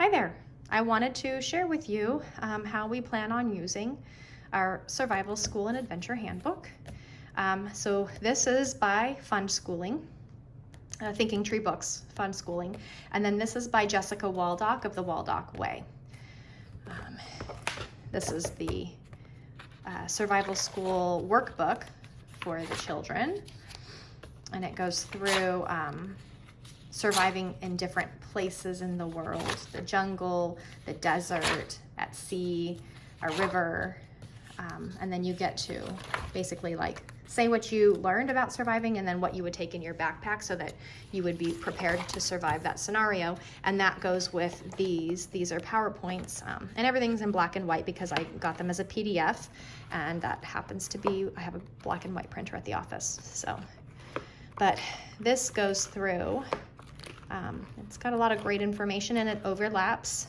Hi there. I wanted to share with you how we plan on using our Survival School and Adventure Handbook. So this is by Fund Schooling, Thinking Tree Books, Fund Schooling. And then this is by Jessica Waldock of the Waldock Way. This is the Survival School workbook for the children. And it goes through surviving in different places in the world, the jungle, the desert, at sea, a river, and then you get to basically like say what you learned about surviving and then what you would take in your backpack so that you would be prepared to survive that scenario. And that goes with these are PowerPoints, and everything's in black and white because I got them as a PDF, and that happens to be, I have a black and white printer at the office. So, but this goes through, it's got a lot of great information, and it overlaps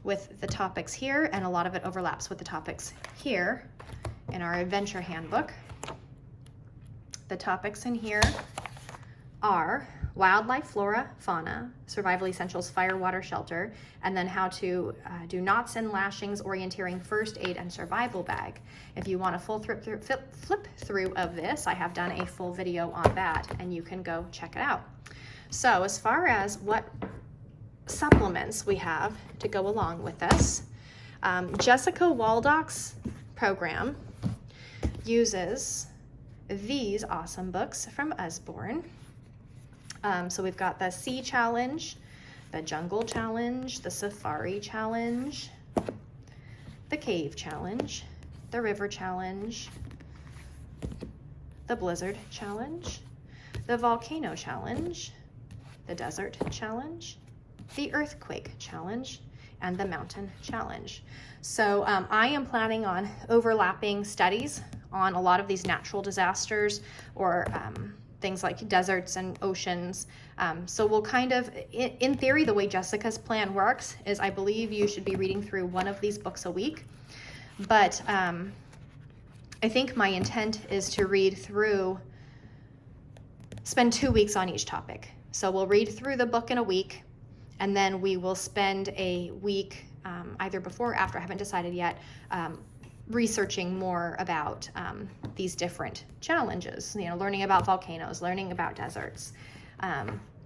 with the topics here, and a lot of it overlaps with the topics here in our adventure handbook. The topics in here are wildlife, flora, fauna, survival essentials, fire, water, shelter, and then how to do knots and lashings, orienteering, first aid, and survival bag. If you want a full flip through of this, I have done a full video on that, and you can go check it out. So as far as what supplements we have to go along with this, Jessica Waldock's program uses these awesome books from Usborne. So we've got the Sea Challenge, the Jungle Challenge, the Safari Challenge, the Cave Challenge, the River Challenge, the Blizzard Challenge, the Volcano Challenge, the Desert Challenge, the Earthquake Challenge, and the Mountain Challenge. So I am planning on overlapping studies on a lot of these natural disasters or things like deserts and oceans. So we'll kind of, in theory, the way Jessica's plan works is I believe you should be reading through one of these books a week. But I think my intent is to read through, spend 2 weeks on each topic. So we'll read through the book in a week, and then we will spend a week, either before or after, I haven't decided yet, researching more about these different challenges, you know, learning about volcanoes, learning about deserts.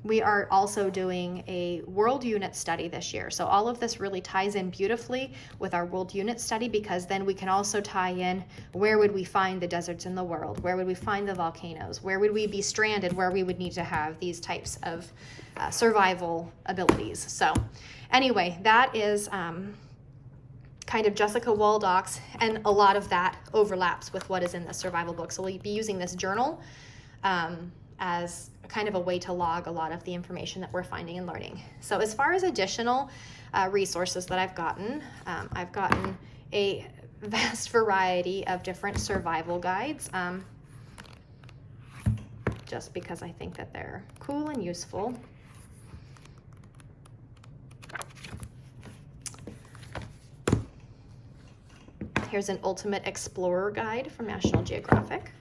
We are also doing a world unit study this year. So all of this really ties in beautifully with our world unit study, because then we can also tie in where would we find the deserts in the world? Where would we find the volcanoes? Where would we be stranded where we would need to have these types of survival abilities? So anyway, that is kind of Jessica Waldock's, and a lot of that overlaps with what is in the survival book. So we'll be using this journal as kind of a way to log a lot of the information that we're finding and learning. So as far as additional resources that I've gotten a vast variety of different survival guides, just because I think that they're cool and useful. Here's an Ultimate Explorer guide from National Geographic.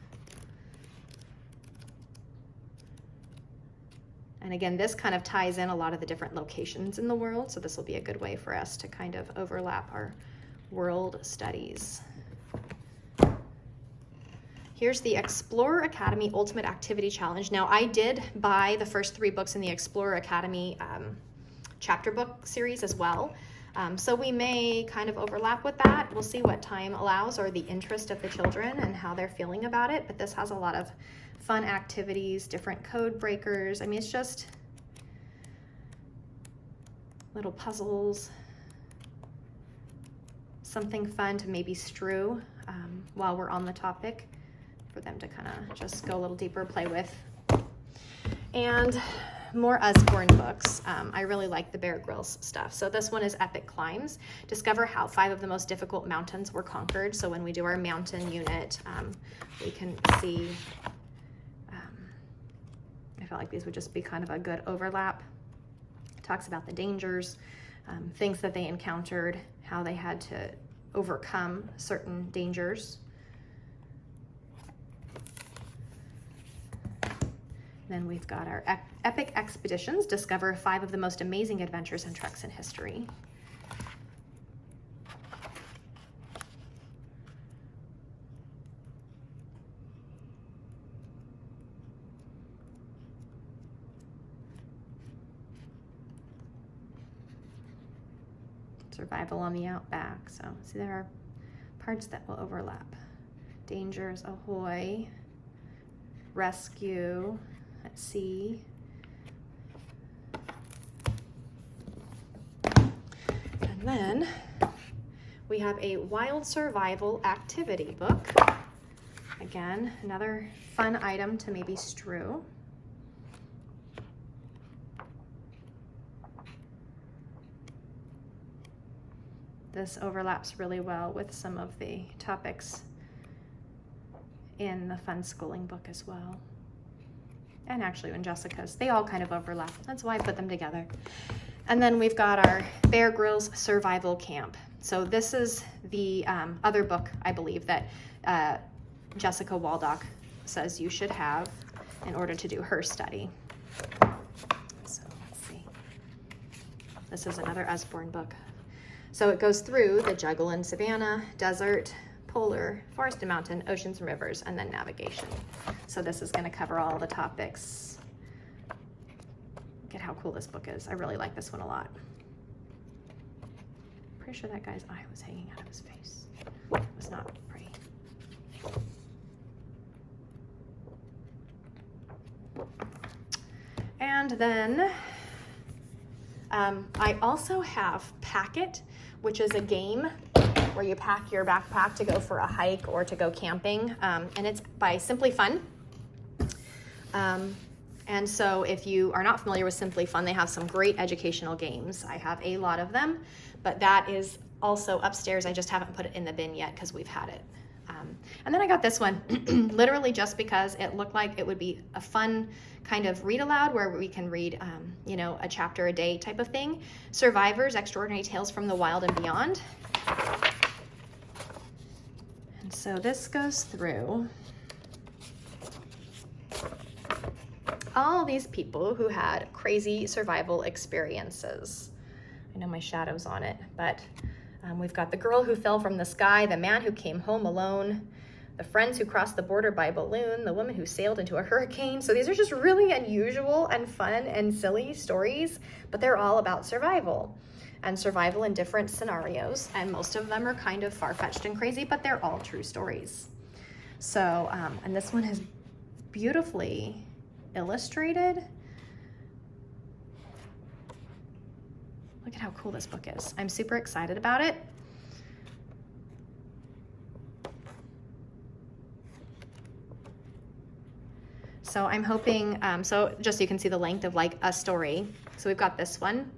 And again, this kind of ties in a lot of the different locations in the world, so this will be a good way for us to kind of overlap our world studies. Here's the Explorer Academy Ultimate Activity Challenge. Now, I did buy the first 3 books in the Explorer Academy chapter book series as well. So we may kind of overlap with that. We'll see what time allows or the interest of the children and how they're feeling about it. But this has a lot of fun activities, different code breakers. I mean, it's just little puzzles, something fun to maybe strew while we're on the topic for them to kind of just go a little deeper, play with. And more Usborne books. I really like the Bear Grylls stuff. So this one is Epic Climbs. Discover how 5 of the most difficult mountains were conquered. So when we do our mountain unit, we can see, I felt like these would just be kind of a good overlap. It talks about the dangers, things that they encountered, how they had to overcome certain dangers. Then we've got our epic expeditions, discover 5 of the most amazing adventures and treks in history. Survival on the outback. So see, there are parts that will overlap. Dangers ahoy, rescue at sea. And then we have a wild survival activity book. Again, another fun item to maybe strew. This overlaps really well with some of the topics in the fun schooling book as well. And actually in Jessica's, they all kind of overlap. That's why I put them together. And then we've got our Bear Grylls Survival Camp. So this is the other book, I believe, that Jessica Waldock says you should have in order to do her study. So let's see. This is another Usborne book. So it goes through the jungle and savanna, desert, polar, forest and mountain, oceans and rivers, and then navigation. So this is going to cover all the topics. Look at how cool this book is. I really like this one a lot. Pretty sure that guy's eye was hanging out of his face. It was not pretty. And then I also have Packet, which is a game where you pack your backpack to go for a hike or to go camping, and it's by Simply Fun. And so if you are not familiar with Simply Fun, they have some great educational games. I have a lot of them, but that is also upstairs. I just haven't put it in the bin yet because we've had it. And then I got this one, literally just because it looked like it would be a fun kind of read aloud where we can read, you know, a chapter a day type of thing. Survivors, Extraordinary Tales from the Wild and Beyond. And so this goes through all these people who had crazy survival experiences. I know my shadow's on it, but we've got the girl who fell from the sky, the man who came home alone, the friends who crossed the border by balloon, the woman who sailed into a hurricane. So these are just really unusual and fun and silly stories, but they're all about survival and survival in different scenarios. And most of them are kind of far-fetched and crazy, but they're all true stories. So, and this one is beautifully illustrated. Look at how cool this book is. I'm super excited about it. So I'm hoping, so just so you can see the length of like a story. So we've got this one.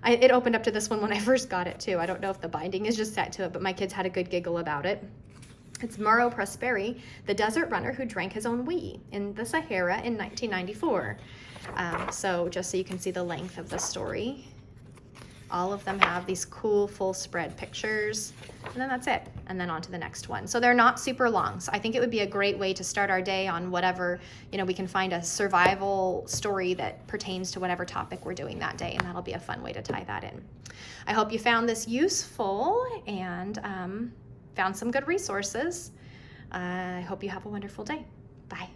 It opened up to this one when I first got it too. I don't know if the binding is just set to it, but my kids had a good giggle about it. It's Mauro Prosperi, the desert runner who drank his own wee in the Sahara in 1994. So just so you can see the length of the story. All of them have these cool full spread pictures, and then that's it. And then on to the next one. So they're not super long. So I think it would be a great way to start our day on whatever, you know, we can find a survival story that pertains to whatever topic we're doing that day. And that'll be a fun way to tie that in. I hope you found this useful and found some good resources. I hope you have a wonderful day. Bye.